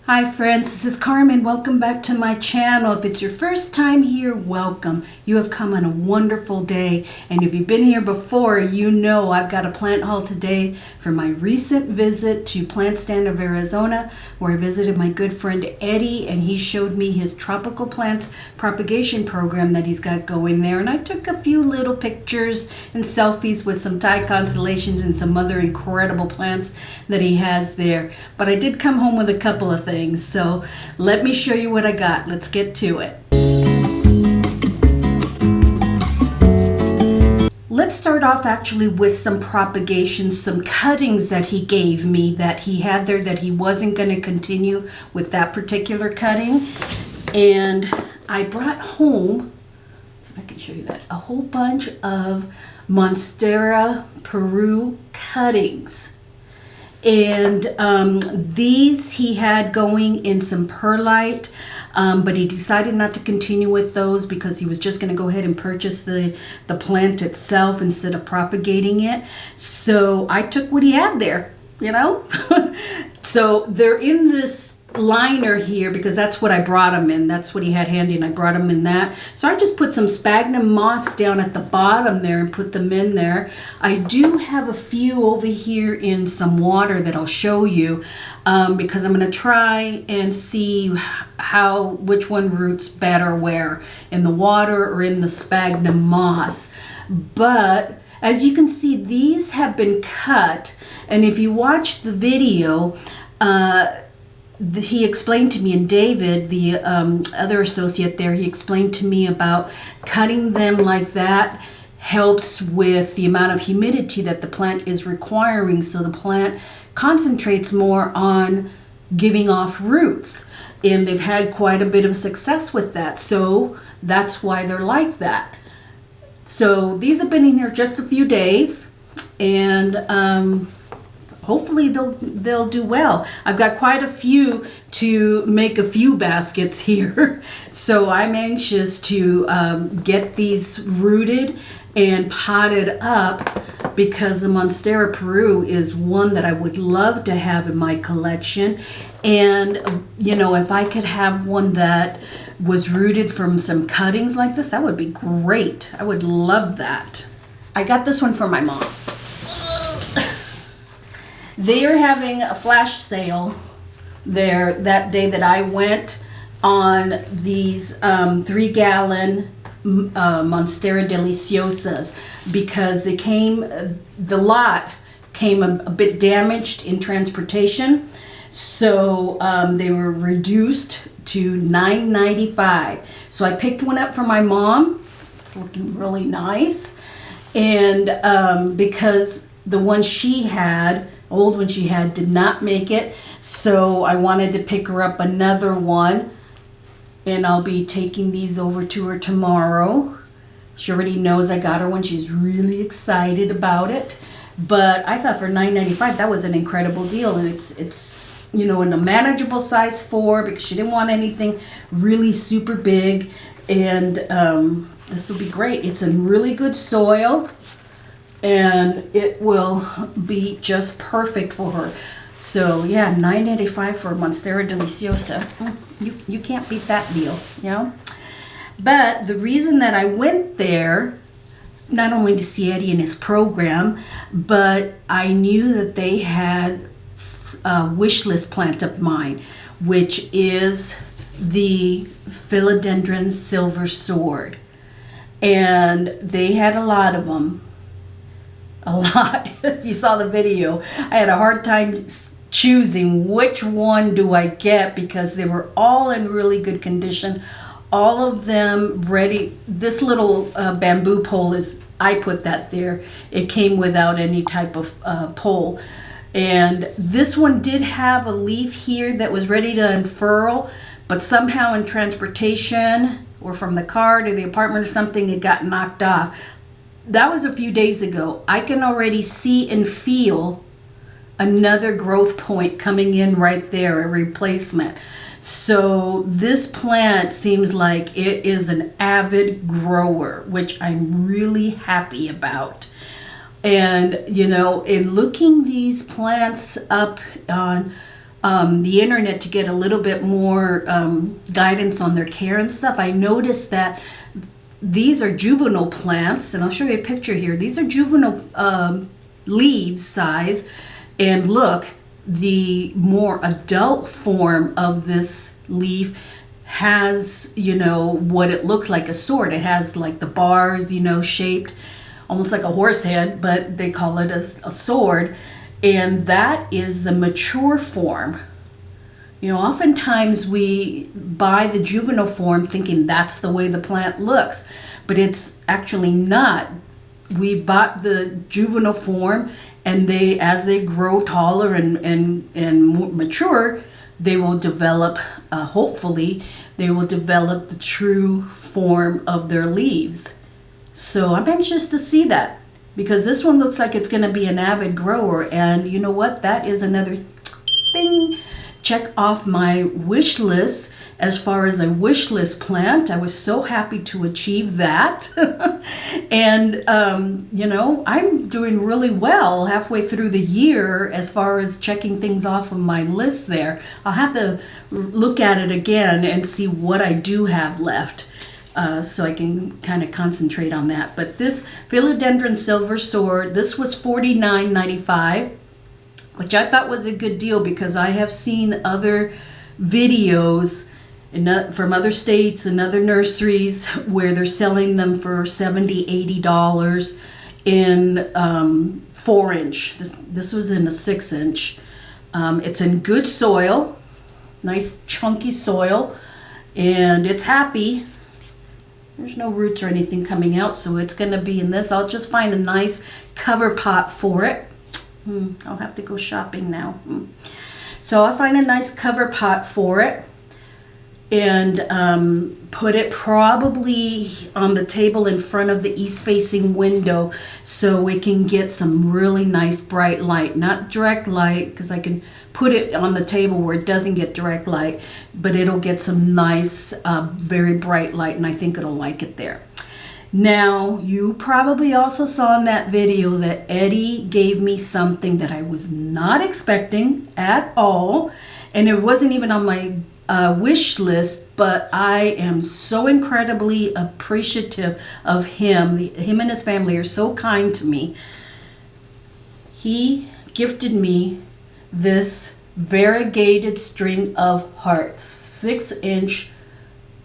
Hi friends, this is Carmen. Welcome back to my channel. If it's your first time here, welcome. You have come on a wonderful day. And if you've been here before, you know I've got a plant haul today for my recent visit to Plant Stand of Arizona, where I visited my good friend Eddie, and he showed me his tropical plants propagation program that he's got going there. And I took a few little pictures and selfies with some Thai constellations and some other incredible plants that he has there. But I did come home with a couple of things. So let me show you what I got. Let's get to it. Let's start off actually with some propagations, some cuttings that he gave me that he had there that he wasn't going to continue with that particular cutting. And I brought home, let's see if I can show you that, a whole bunch of Monstera Peru cuttings. And these he had going in some perlite, but he decided not to continue with those because he was just going to go ahead and purchase the plant itself instead of propagating it. So I took what he had there, you know. So they're in this liner here because that's what I brought him in. That's what he had handy, and I brought him in that. So I just put some sphagnum moss down at the bottom there and put them in there. I do have a few over here in some water that I'll show you because I'm going to try and see which one roots better where, in the water or in the sphagnum moss. But as you can see, these have been cut, and if you watch the video, he explained to me, and David, the other associate there, he explained to me about cutting them like that helps with the amount of humidity that the plant is requiring, so the plant concentrates more on giving off roots, and they've had quite a bit of success with that, so that's why they're like that. So these have been in here just a few days, and hopefully they'll do well. I've got quite a few to make a few baskets here. So I'm anxious to get these rooted and potted up because the Monstera Peru is one that I would love to have in my collection. And you know, if I could have one that was rooted from some cuttings like this, that would be great. I would love that. I got this one for my mom. They are having a flash sale there that day that I went on these 3-gallon Monstera Deliciosas because they the lot came a bit damaged in transportation. So they were reduced to $9.95. So I picked one up for my mom. It's looking really nice. And because the one she had, old one she had, did not make it, so I wanted to pick her up another one, and I'll be taking these over to her tomorrow. She already knows I got her one. She's really excited about it, but I thought for $9.95 that was an incredible deal, and it's you know, in a manageable size 4 because she didn't want anything really super big, and this will be great. It's in really good soil, and it will be just perfect for her. So yeah, $9.95 for Monstera Deliciosa. You can't beat that deal, you know. But the reason that I went there, not only to see Eddie and his program, but I knew that they had a wish list plant of mine, which is the Philodendron Silver Sword, and they had a lot of them. A lot. If you saw the video, I had a hard time choosing which one do I get because they were all in really good condition. All of them ready. This little bamboo pole I put that there. It came without any type of pole. And this one did have a leaf here that was ready to unfurl, but somehow in transportation or from the car to the apartment or something, it got knocked off. That was a few days ago. I can already see and feel another growth point coming in right there, a replacement. So this plant seems like it is an avid grower, which I'm really happy about. And you know, in looking these plants up on the internet to get a little bit more guidance on their care and stuff, I noticed that these are juvenile plants, and I'll show you a picture here. These are juvenile leaves size, and look, the more adult form of this leaf has, you know, what it looks like, a sword. It has like the bars, you know, shaped almost like a horse head, but they call it a sword, and that is the mature form. You know, oftentimes we buy the juvenile form thinking that's the way the plant looks, but it's actually not. We bought the juvenile form, and they, as they grow taller and mature, they will develop, hopefully, they will develop the true form of their leaves. So I'm anxious to see that, because this one looks like it's going to be an avid grower, and you know what? That is another thing. Check off my wish list as far as a wish list plant. I was so happy to achieve that. And, you know, I'm doing really well halfway through the year as far as checking things off of my list there. I'll have to look at it again and see what I do have left. So I can kind of concentrate on that. But this Philodendron Silver Sword, this was $49.95, which I thought was a good deal, because I have seen other videos from other states and other nurseries where they're selling them for $70, $80 in 4-inch. This was in a 6-inch. It's in good soil, nice chunky soil, and it's happy. There's no roots or anything coming out, so it's going to be in this. I'll just find a nice cover pot for it. I'll have to go shopping now. So I'll find a nice cover pot for it and put it probably on the table in front of the east-facing window so we can get some really nice bright light. Not direct light, because I can put it on the table where it doesn't get direct light, but it'll get some nice, very bright light, and I think it'll like it there. Now, you probably also saw in that video that Eddie gave me something that I was not expecting at all, and it wasn't even on my wish list, but I am so incredibly appreciative of him. Him and his family are so kind to me. He gifted me this variegated string of hearts, 6-inch.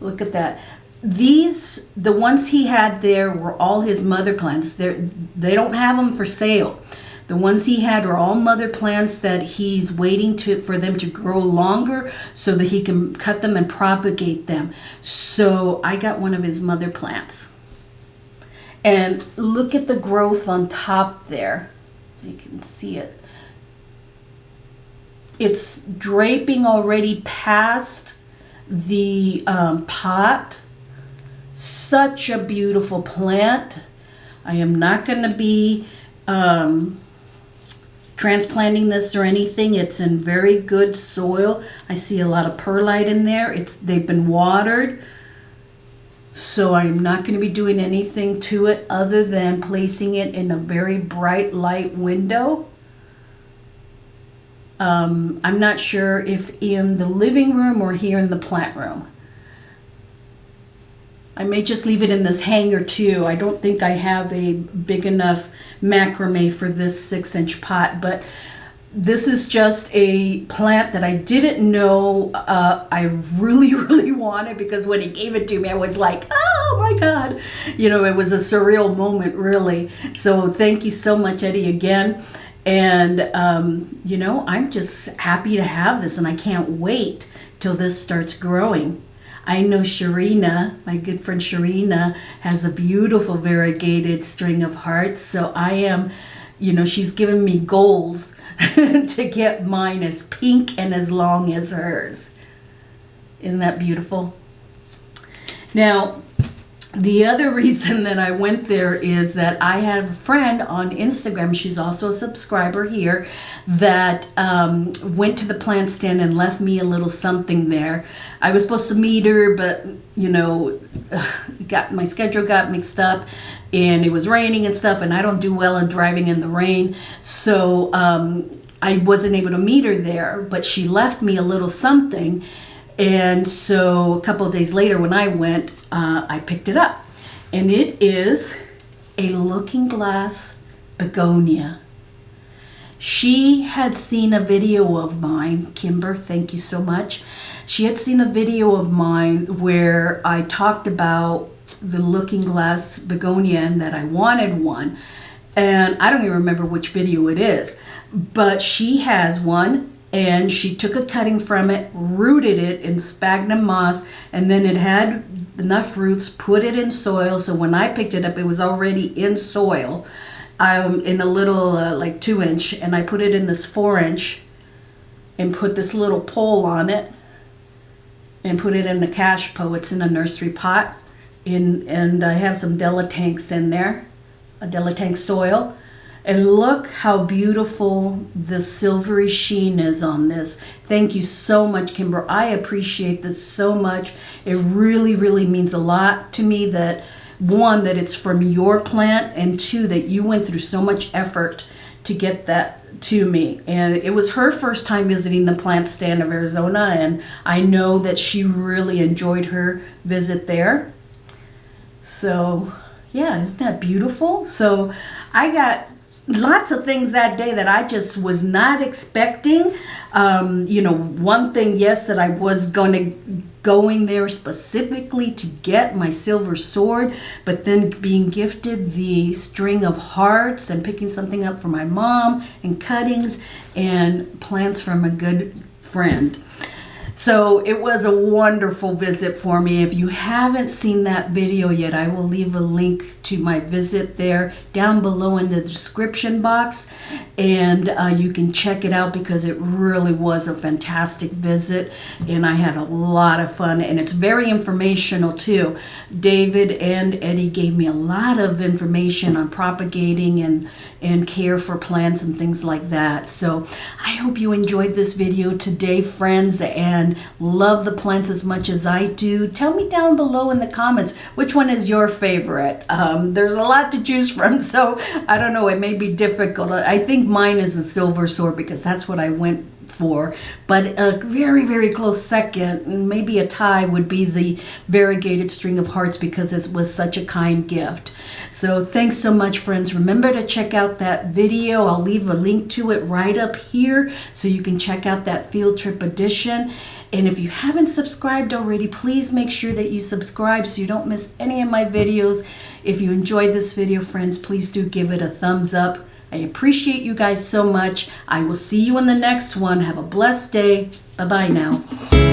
Look at that. These, the ones he had there, were all his mother plants. They don't have them for sale. The ones he had are all mother plants that he's waiting for them to grow longer so that he can cut them and propagate them. So I got one of his mother plants. And look at the growth on top there. So you can see it. It's draping already past the pot. Such a beautiful plant. I am not going to be transplanting this or anything. It's in very good soil. I see a lot of perlite in there. They've been watered. So I'm not going to be doing anything to it other than placing it in a very bright light window. I'm not sure if in the living room or here in the plant room. I may just leave it in this hanger too. I don't think I have a big enough macrame for this 6-inch pot, but this is just a plant that I didn't know I really, really wanted, because when he gave it to me, I was like, oh my God. You know, it was a surreal moment, really. So thank you so much, Eddie, again. And, you know, I'm just happy to have this, and I can't wait till this starts growing. I know Sharina, my good friend Sharina, has a beautiful variegated string of hearts. So I am, you know, she's given me goals to get mine as pink and as long as hers. Isn't that beautiful? Now, the other reason that I went there is that I have a friend on Instagram, she's also a subscriber here, that went to the plant stand and left me a little something there. I was supposed to meet her, but, you know, my schedule got mixed up, and it was raining and stuff, and I don't do well in driving in the rain. So I wasn't able to meet her there, but she left me a little something. And so a couple of days later when I went, I picked it up. And it is a looking glass begonia. She had seen a video of mine, Kimber, thank you so much. She had seen a video of mine where I talked about the looking glass begonia and that I wanted one. And I don't even remember which video it is, but she has one and she took a cutting from it, rooted it in sphagnum moss, and then it had enough roots, put it in soil. So when I picked it up, it was already in soil. In a little like 2-inch, and I put it in this 4-inch and put this little pole on it and put it in a cash pot. It's in a nursery pot, and I have some Delatanks in there, a Delatank soil, and look how beautiful the silvery sheen is on this. Thank you so much, Kimber. I appreciate this so much. It really, really means a lot to me that, one, that it's from your plant, and two, that you went through so much effort to get that to me. And it was her first time visiting the plant stand of Arizona, and I know that she really enjoyed her visit there. So yeah, isn't that beautiful? So I got lots of things that day that I just was not expecting. One thing, yes, that I was going there specifically to get my silver sword, but then being gifted the string of hearts and picking something up for my mom and cuttings and plants from a good friend. So it was a wonderful visit for me. If you haven't seen that video yet, I will leave a link to my visit there down below in the description box, and you can check it out because it really was a fantastic visit and I had a lot of fun, and it's very informational too. David and Eddie gave me a lot of information on propagating and care for plants and things like that. So I hope you enjoyed this video today, friends, and love the plants as much as I do. Tell me down below in the comments which one is your favorite. There's a lot to choose from, so I don't know, it may be difficult. I think mine is the silver sword because that's what I went for, but a very, very close second, maybe a tie, would be the variegated string of hearts because it was such a kind gift. So thanks so much, friends. Remember to check out that video. I'll leave a link to it right up here so you can check out that field trip edition. And if you haven't subscribed already, please make sure that you subscribe so you don't miss any of my videos. If you enjoyed this video, friends, please do give it a thumbs up. I appreciate you guys so much. I will see you in the next one. Have a blessed day. Bye-bye now.